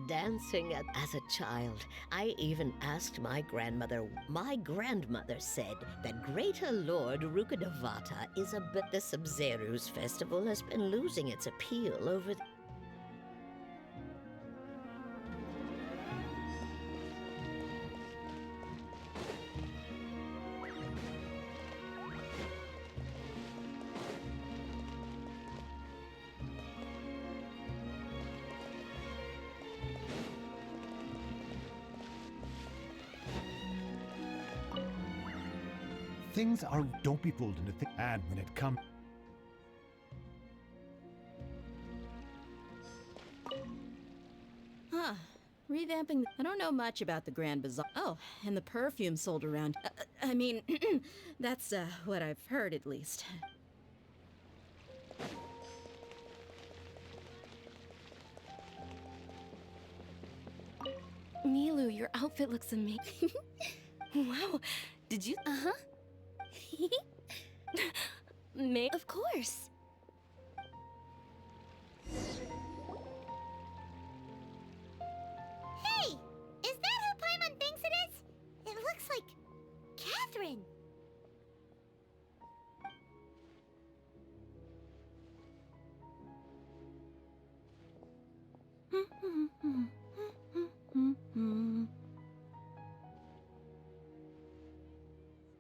dancing as a child. I even asked my grandmother. My grandmother said that Greater Lord Rukkhadevata is a but the Sabzeruz festival has been losing its appeal over Things are don't be fooled into things, and when it comes. Huh. Revamping. I don't know much about the Grand Bazaar. Oh, and the perfume sold around. I mean, that's what I've heard at least. Milu, your outfit looks amazing. Wow. Did you? May of course. Hey! Is that who Paimon thinks it is? It looks like Catherine.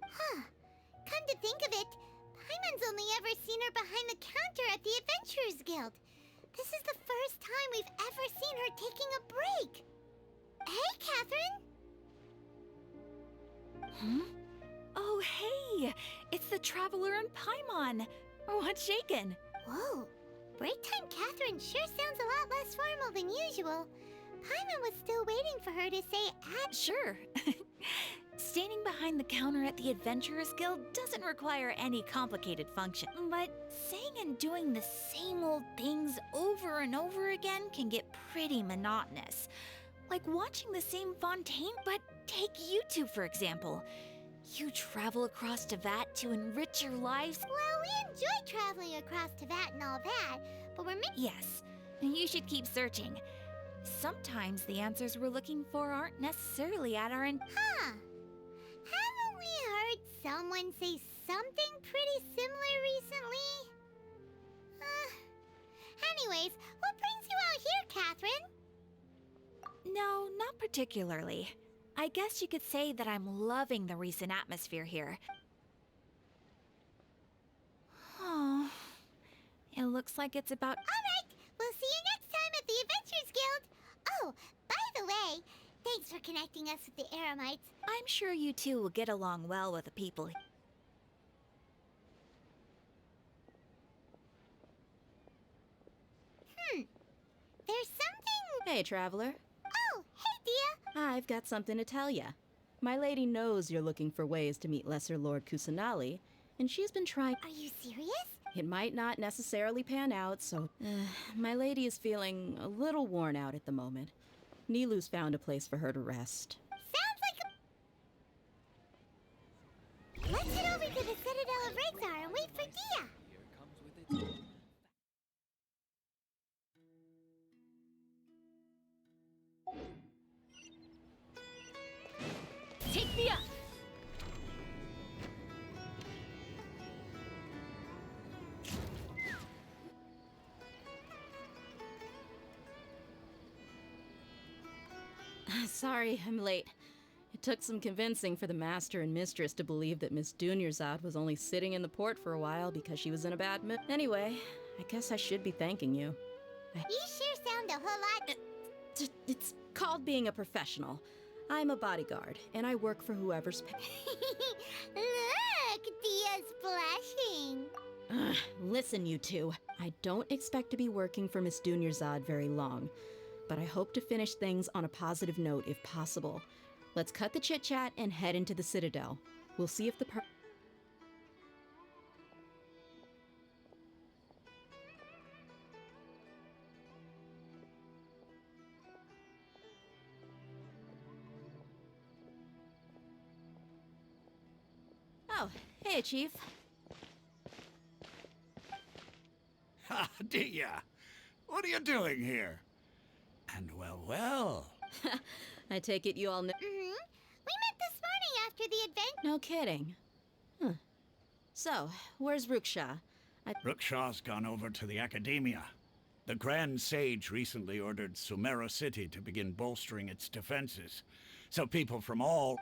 Huh. Come to think of it, Paimon's only ever seen her behind the counter at the Adventurers Guild. This is the first time we've ever seen her taking a break. Hey, Catherine! Oh, hey! It's the Traveler and Paimon! What's shaken? Whoa, break time Catherine sure sounds a lot less formal than usual. Paimon was still waiting for her to say Sure. Standing behind the counter at the Adventurers Guild doesn't require any complicated function. But saying and doing the same old things over and over again can get pretty monotonous. Like watching the same fontaine, but take YouTube for example. You travel across Teyvat to enrich your lives. Well, we enjoy traveling across Teyvat and all that, but we're Yes, you should keep searching. Sometimes the answers we're looking for aren't necessarily at our Huh. Haven't we heard someone say something pretty similar recently? Anyways, what brings you out here, Catherine? No, not particularly. I guess you could say that I'm loving the recent atmosphere here. Oh, it looks like it's about... Alright, we'll see you next time at the Adventurers Guild. Oh, by the way, thanks for connecting us with the Eremites. I'm sure you two will get along well with the people. There's something... Hey, Traveler. Oh, hey, Dia. I've got something to tell ya. My lady knows you're looking for ways to meet Lesser Lord Kusanali, and she's been trying... Are you serious? It might not necessarily pan out, so... my lady is feeling a little worn out at the moment. Nilu's found a place for her to rest. Sounds like a... Let's head over to the Citadel of Rexar and wait for Dia. Take me up! Sorry, I'm late. It took some convincing for the master and mistress to believe that Miss Dunyarzad was only sitting in the port for a while because she was in a bad mood. Anyway, I guess I should be thanking you. You sure sound a whole lot... It's called being a professional. I'm a bodyguard, and I work for whoever's Look, Dia's blushing. Listen, you two. I don't expect to be working for Miss Dunyarzad very long, but I hope to finish things on a positive note if possible. Let's cut the chit-chat and head into the Citadel. We'll see if the Oh, hey, Chief. Ha, Dia! What are you doing here? And well. I take it you all know. We met this morning after the adventure. No kidding. Huh. So, where's Ruksha? Rukshaw's gone over to the Academia. The Grand Sage recently ordered Sumeru City to begin bolstering its defenses. So people from all...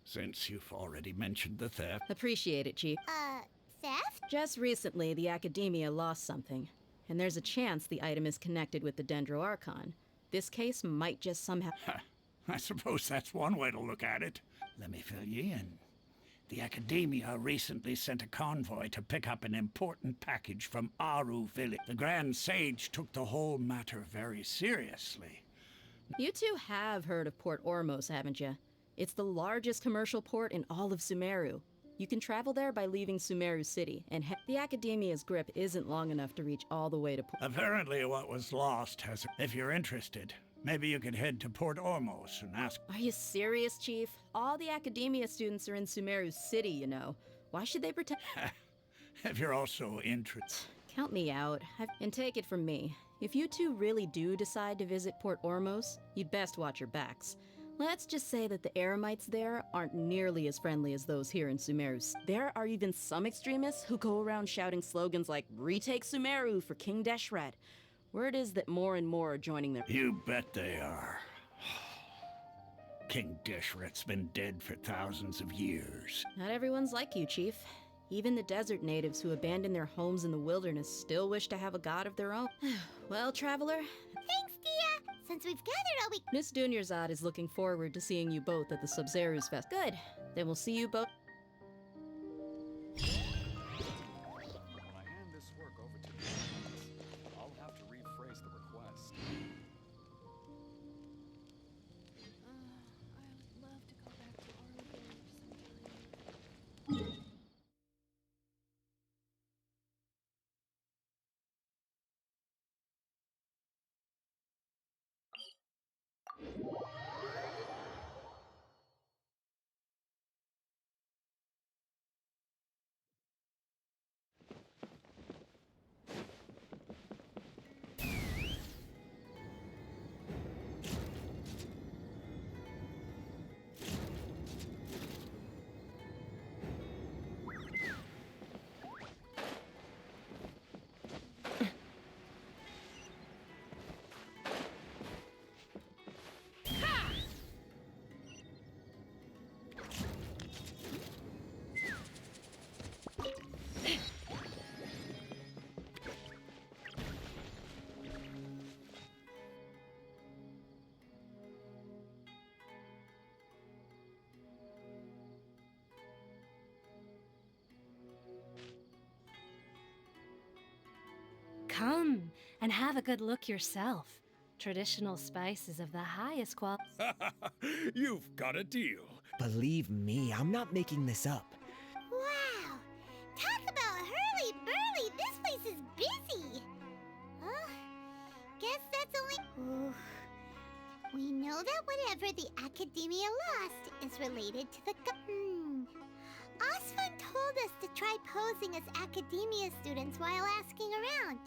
Since you've already mentioned the theft... Appreciate it, Chief. Theft? Just recently, the Academia lost something, and there's a chance the item is connected with the Dendro Archon. This case might just somehow... I suppose that's one way to look at it. Let me fill you in. The Academia recently sent a convoy to pick up an important package from Aru Village. The Grand Sage took the whole matter very seriously. You two have heard of Port Ormos, haven't you? It's the largest commercial port in all of Sumeru. You can travel there by leaving Sumeru City, and the Academia's grip isn't long enough to reach all the way to Port... Apparently what was lost has... If you're interested, maybe you could head to Port Ormos and ask... Are you serious, Chief? All the Academia students are in Sumeru City, you know. Why should they pretend... If you're also interested... Count me out. And take it from me. If you two really do decide to visit Port Ormos, you'd best watch your backs. Let's just say that the Eremites there aren't nearly as friendly as those here in Sumeru. There are even some extremists who go around shouting slogans like, "Retake Sumeru for King Deshret." Word is that more and more are joining them. You bet they are. King Deshret's been dead for thousands of years. Not everyone's like you, Chief. Even the desert natives who abandoned their homes in the wilderness still wish to have a god of their own. Well, traveler... Thanks, Dia! Since we've gathered all we... Miss Dunyarzad is looking forward to seeing you both at the Sub-Zeru's Fest. Good. Then we'll see you both... When I hand this work over to the I'll have to rephrase the request. I would love to go back to Oregon sometime. Come and have a good look yourself. Traditional spices of the highest quality. You've got a deal. Believe me, I'm not making this up. Wow! Talk about hurly-burly! This place is busy! Guess that's only... Ooh. We know that whatever the Academia lost is related to the... Osfun told us to try posing as Academia students while asking around.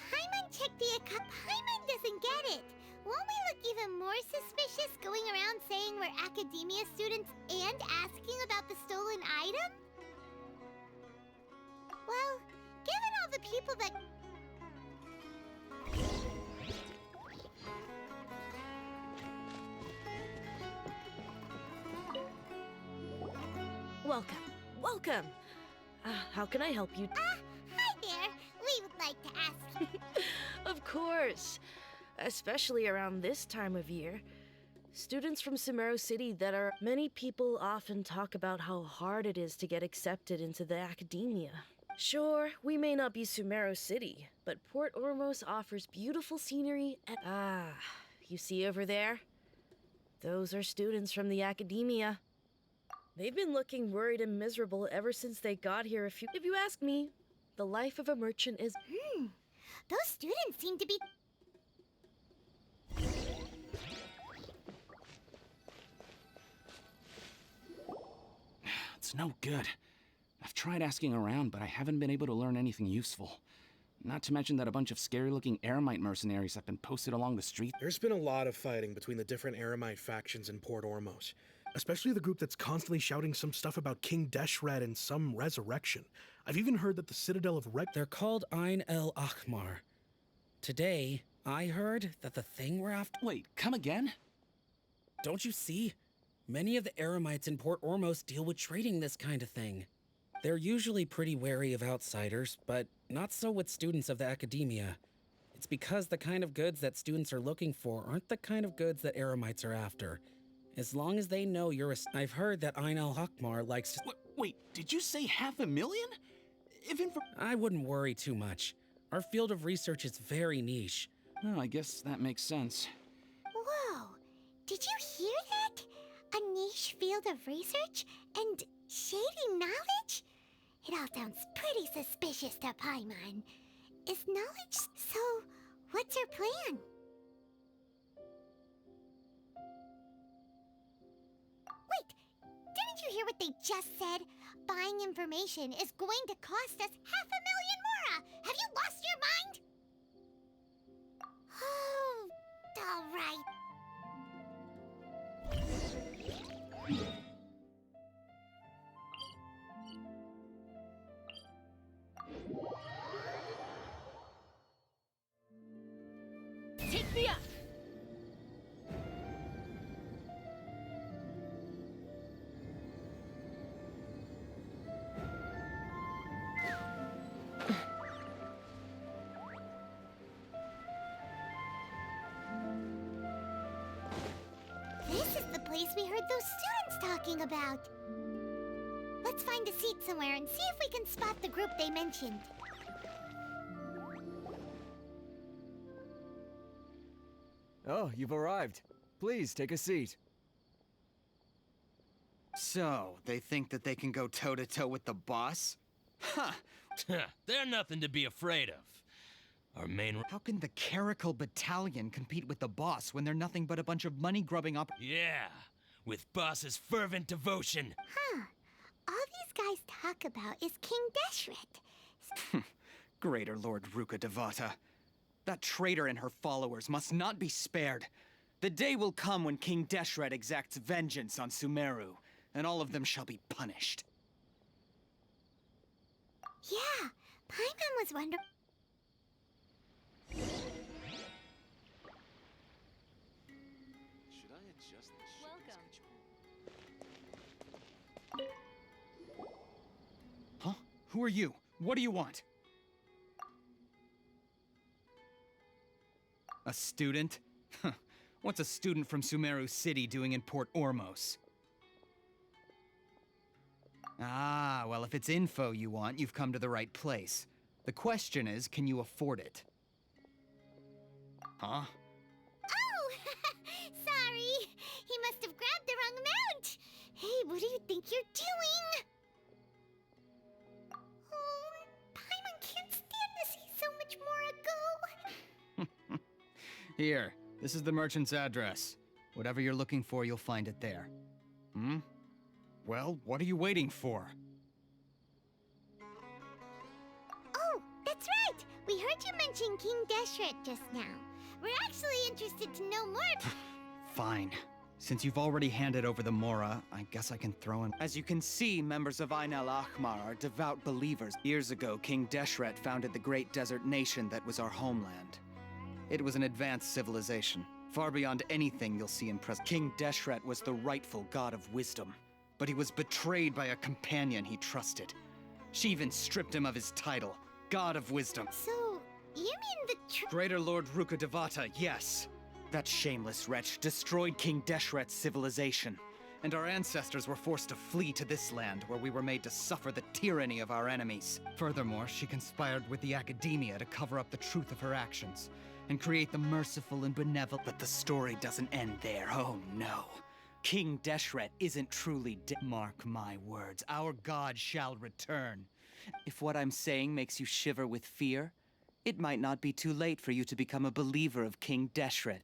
Paimon checked the account. Paimon doesn't get it. Won't we look even more suspicious going around saying we're Academia students and asking about the stolen item? Well, given all the people that... Welcome. How can I help you? Hi there. We would like to ask... Of course. Especially around this time of year. Students from Sumeru City that are... Many people often talk about how hard it is to get accepted into the Academia. Sure, we may not be Sumeru City, but Port Ormos offers beautiful scenery and... you see over there? Those are students from the Academia. They've been looking worried and miserable ever since they got here If you ask me, the life of a merchant is... Those students seem to be... It's no good. I've tried asking around, but I haven't been able to learn anything useful. Not to mention that a bunch of scary-looking Eremite mercenaries have been posted along the street. There's been a lot of fighting between the different Eremite factions in Port Ormos. Especially the group that's constantly shouting some stuff about King Deshret and some resurrection. I've even heard that the Citadel of They're called Ain el Akhmar. Today, I heard that the thing we're after... Wait, come again? Don't you see? Many of the Eremites in Port Ormos deal with trading this kind of thing. They're usually pretty wary of outsiders, but not so with students of the academia. It's because the kind of goods that students are looking for aren't the kind of goods that Eremites are after. As long as they know you're a... I've heard that Ain el Akhmar likes to... Wait, did you say 500,000? I wouldn't worry too much. Our field of research is very niche. Oh, I guess that makes sense. Whoa! Did you hear that? A niche field of research? And shady knowledge? It all sounds pretty suspicious to Paimon. Is knowledge... So, what's your plan? Wait! Didn't you hear what they just said? Buying information is going to cost us 500,000 mora! Have you lost your mind? Oh, all right. Take me up! This is the place we heard those students talking about. Let's find a seat somewhere and see if we can spot the group they mentioned. Oh, you've arrived. Please, take a seat. So, they think that they can go toe-to-toe with the boss? Huh! They're nothing to be afraid of. Our main... How can the Caracal Battalion compete with the boss when they're nothing but a bunch of money-grubbing Yeah, with boss's fervent devotion. Huh. All these guys talk about is King Deshret. Greater Lord Ruka Devata. That traitor and her followers must not be spared. The day will come when King Deshret exacts vengeance on Sumeru, and all of them shall be punished. Yeah, Paimon was wondering... Should I adjust the Welcome. Huh? Who are you? What do you want? A student? What's a student from Sumeru City doing in Port Ormos? Ah, well, if it's info you want, you've come to the right place. The question is, can you afford it? Huh? Oh! Sorry! He must have grabbed the wrong amount! Hey, what do you think you're doing? Oh, Paimon can't stand to see so much more go! Here, this is the merchant's address. Whatever you're looking for, you'll find it there. Hmm? Well, what are you waiting for? Oh, that's right! We heard you mention King Deshret just now. We're actually interested to know more. Fine. Since you've already handed over the Mora, I guess I can throw in... As you can see, members of Ain el Akhmar are devout believers. Years ago, King Deshret founded the great desert nation that was our homeland. It was an advanced civilization, far beyond anything you'll see in present. King Deshret was the rightful god of wisdom, but he was betrayed by a companion he trusted. She even stripped him of his title, God of Wisdom. So, you mean the Greater Lord Ruka Devata, yes. That shameless wretch destroyed King Deshret's civilization, and our ancestors were forced to flee to this land where we were made to suffer the tyranny of our enemies. Furthermore, she conspired with the academia to cover up the truth of her actions and create the merciful and benevolent. But the story doesn't end there, oh no. King Deshret isn't truly dead. Mark my words, our god shall return. If what I'm saying makes you shiver with fear, it might not be too late for you to become a believer of King Deshret.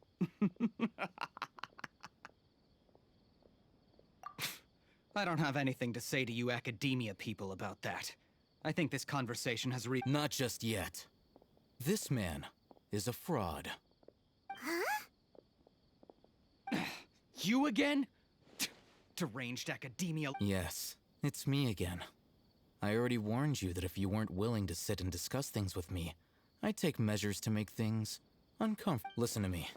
I don't have anything to say to you academia people about that. I think this conversation has Not just yet. This man is a fraud. Huh? You again? Deranged academia. Yes, it's me again. I already warned you that if you weren't willing to sit and discuss things with me, I'd take measures to make things uncomfortable. Listen to me.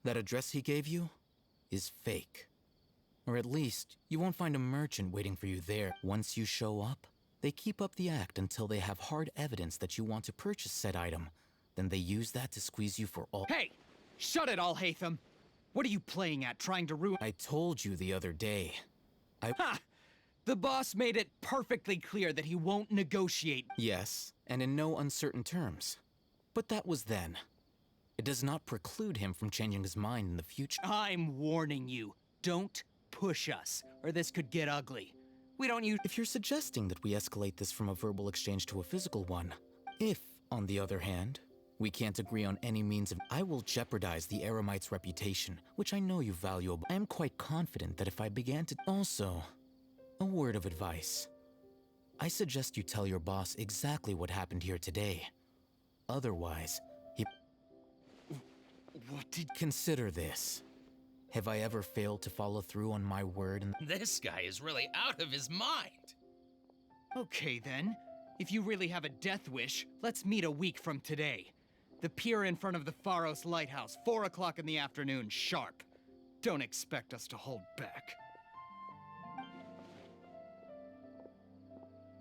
That address he gave you is fake. Or at least, you won't find a merchant waiting for you there. Once you show up, they keep up the act until they have hard evidence that you want to purchase said item. Then they use that to squeeze you for all— Hey! Shut it, Alhaitham! What are you playing at, trying to ruin— I told you the other day. Ha! The boss made it perfectly clear that he won't negotiate. Yes, and in no uncertain terms. But that was then. It does not preclude him from changing his mind in the future. I'm warning you. Don't push us, or this could get ugly. We don't use— If you're suggesting that we escalate this from a verbal exchange to a physical one, if, on the other hand, we can't agree on any means of— I will jeopardize the Eremite's reputation, which I know you value. I am quite confident that if I began to— Also, a word of advice. I suggest you tell your boss exactly what happened here today. Otherwise, he— What did— Consider this. Have I ever failed to follow through on my word and— This guy is really out of his mind. Okay then. If you really have a death wish, let's meet a week from today. The pier in front of the Pharos Lighthouse, 4 o'clock in the afternoon, sharp. Don't expect us to hold back.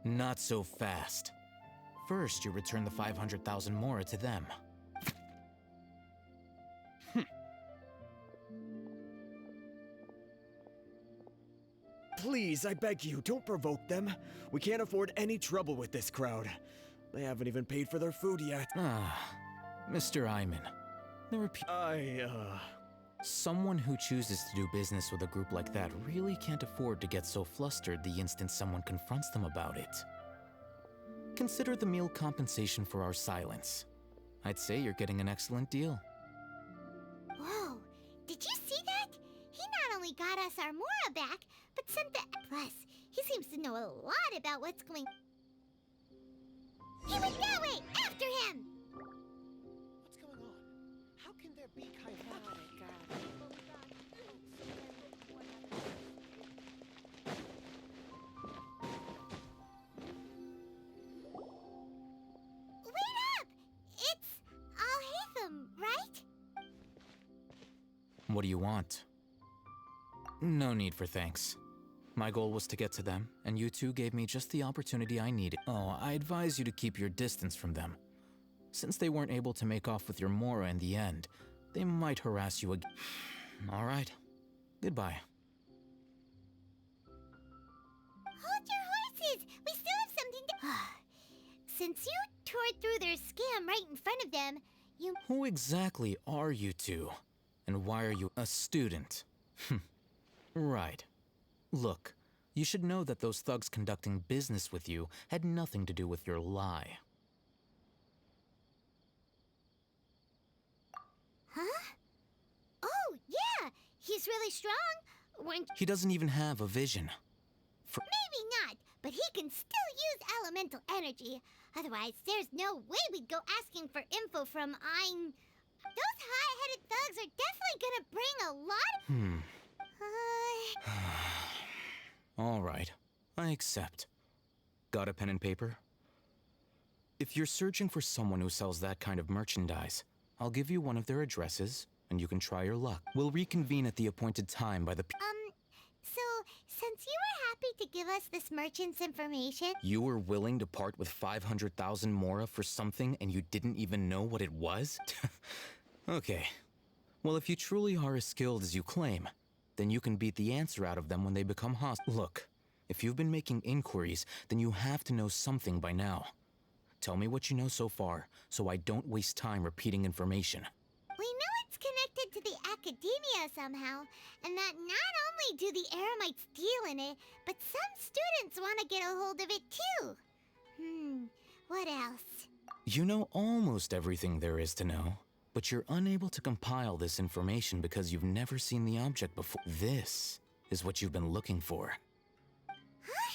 Not so fast. First, you return the 500,000 mora to them. Please, I beg you, don't provoke them. We can't afford any trouble with this crowd. They haven't even paid for their food yet. Ah, Mr. Iman. There are Someone who chooses to do business with a group like that really can't afford to get so flustered the instant someone confronts them about it. Consider the meal compensation for our silence. I'd say you're getting an excellent deal. Whoa, did you see that? He not only got us our Mora back, but sent the— Plus, he seems to know a lot about what's going— He went that way! After him! What's going on? How can there be kind of— Wait up! It's Alhaitham, right? What do you want? No need for thanks. My goal was to get to them, and you two gave me just the opportunity I needed. Oh, I advise you to keep your distance from them. Since they weren't able to make off with your Mora in the end, they might harass you again. All right. Goodbye. Hold your horses! We still have something to— Since you tore through their scam right in front of them, you— Who exactly are you two? And why are you a student? Right. Look, you should know that those thugs conducting business with you had nothing to do with your lie. Huh? Oh, yeah! He's really strong. He doesn't even have a vision. Maybe not, but he can still use elemental energy. Otherwise, there's no way we'd go asking for info from Those hot-headed thugs are definitely gonna bring a lot— All right, I accept. Got a pen and paper? If you're searching for someone who sells that kind of merchandise, I'll give you one of their addresses, and you can try your luck. We'll reconvene at the appointed time by the— So, since you were happy to give us this merchant's information— You were willing to part with 500,000 mora for something and you didn't even know what it was? Okay. Well, if you truly are as skilled as you claim, then you can beat the answer out of them when they become hostile. Look, if you've been making inquiries, then you have to know something by now. Tell me what you know so far, so I don't waste time repeating information. We know it's connected to the academia somehow, and that not only do the Eremites deal in it, but some students want to get a hold of it too. What else? You know almost everything there is to know, but you're unable to compile this information because you've never seen the object before. This is what you've been looking for. Huh?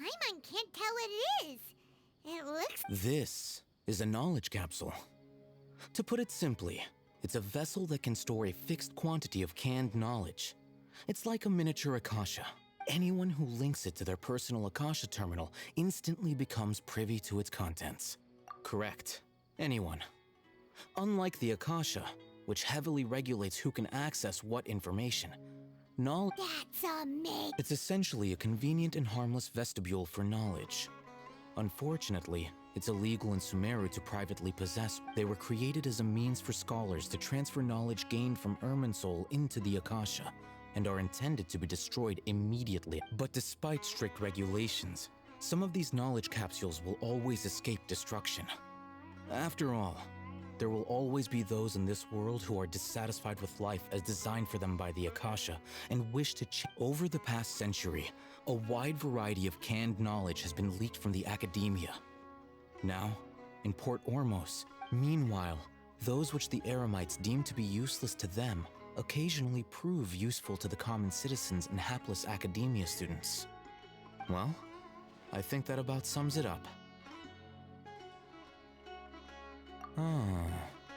Paimon can't tell what it is. It looks— This is a knowledge capsule. To put it simply, it's a vessel that can store a fixed quantity of canned knowledge. It's like a miniature Akasha. Anyone who links it to their personal Akasha terminal instantly becomes privy to its contents. Correct. Anyone. Unlike the Akasha, which heavily regulates who can access what information, knowledge... That's amazing! It's essentially a convenient and harmless vestibule for knowledge. Unfortunately, it's illegal in Sumeru to privately possess. They were created as a means for scholars to transfer knowledge gained from Irminsul into the Akasha, and are intended to be destroyed immediately. But despite strict regulations, some of these knowledge capsules will always escape destruction. After all, there will always be those in this world who are dissatisfied with life as designed for them by the Akasha and wish to change. Over the past century, a wide variety of canned knowledge has been leaked from the academia. Now, in Port Ormos, meanwhile, those which the Eremites deem to be useless to them occasionally prove useful to the common citizens and hapless academia students. Well, I think that about sums it up. Ah,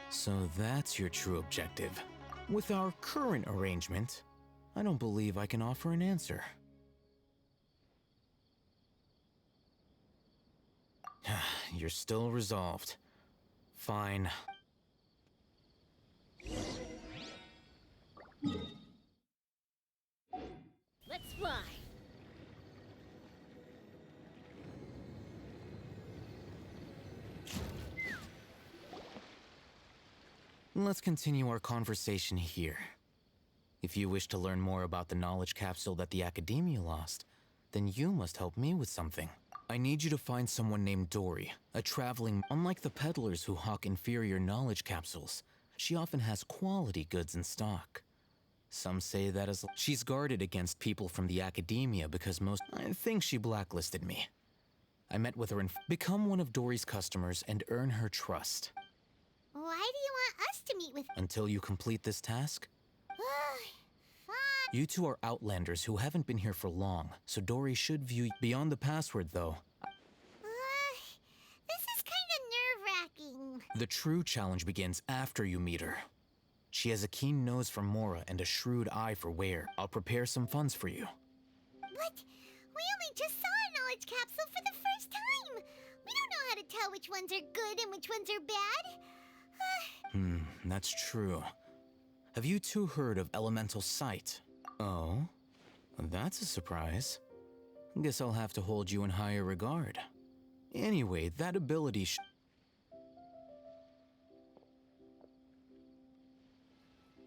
so that's your true objective. With our current arrangement, I don't believe I can offer an answer. You're still resolved. Fine. Let's fly. Let's continue our conversation here. If you wish to learn more about the knowledge capsule that the Academia lost, then you must help me with something. I need you to find someone named Dory, a traveling... Unlike the peddlers who hawk inferior knowledge capsules, she often has quality goods in stock. Some say that as... She's guarded against people from the Academia because I think she blacklisted me. I met with her and... Become one of Dory's customers and earn her trust. Why do you want us to meet with... Until you complete this task? Fine. You two are outlanders who haven't been here for long, so Dory should view... Beyond the password, though. This is kind of nerve-wracking. The true challenge begins after you meet her. She has a keen nose for Mora and a shrewd eye for Ware. I'll prepare some funds for you. But we only just saw a knowledge capsule for the first time. We don't know how to tell which ones are good and which ones are bad. That's true. Have you two heard of elemental sight? Oh? That's a surprise. Guess I'll have to hold you in higher regard. Anyway, that ability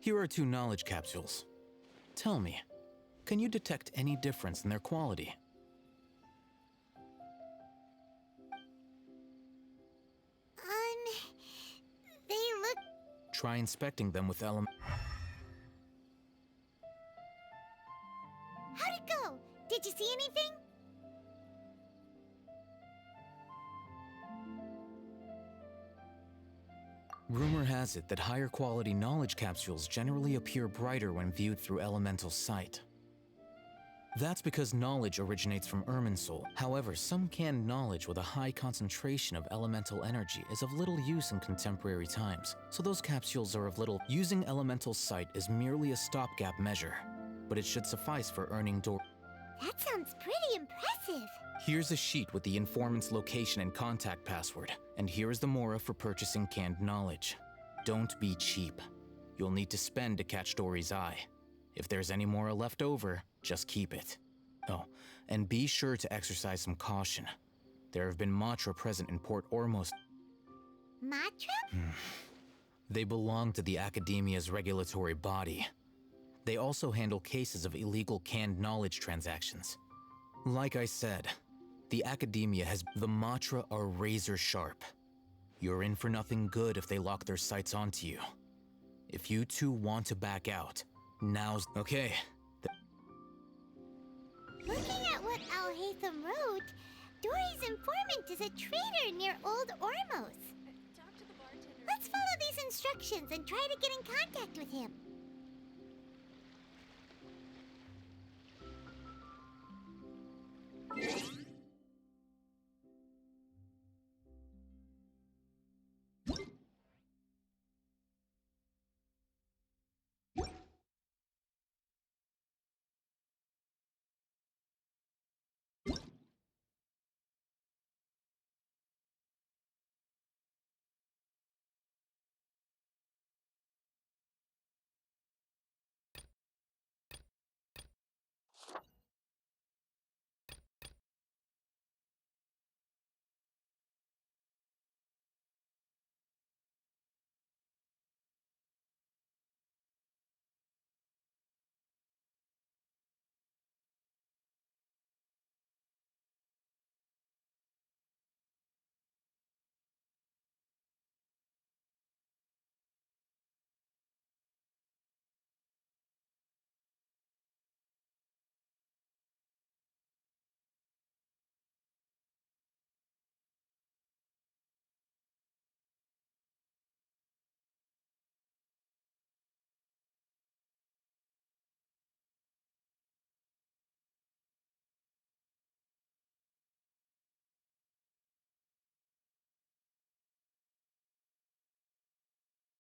Here are 2 knowledge capsules. Tell me, can you detect any difference in their quality? They look... Try inspecting them with How'd it go? Did you see anything? Rumor has it that higher quality knowledge capsules generally appear brighter when viewed through elemental sight. That's because knowledge originates from Irminsul. However, some canned knowledge with a high concentration of elemental energy is of little use in contemporary times, so those capsules are of little. Using elemental sight is merely a stopgap measure, but it should suffice for earning door. That sounds pretty impressive. Here's a sheet with the informant's location and contact password, and here is the Mora for purchasing canned knowledge. Don't be cheap. You'll need to spend to catch Dory's eye. If there's any Mora left over, just keep it. Oh, and be sure to exercise some caution. There have been Matra present in Port Ormos. Matra? They belong to the Academia's regulatory body. They also handle cases of illegal canned knowledge transactions. Like I said, the Academia has... The Matra are razor sharp. You're in for nothing good if they lock their sights onto you. If you two want to back out, now's... Okay. Looking at what Al-Haytham wrote, Dory's informant is a trader near Old Ormos. Let's follow these instructions and try to get in contact with him.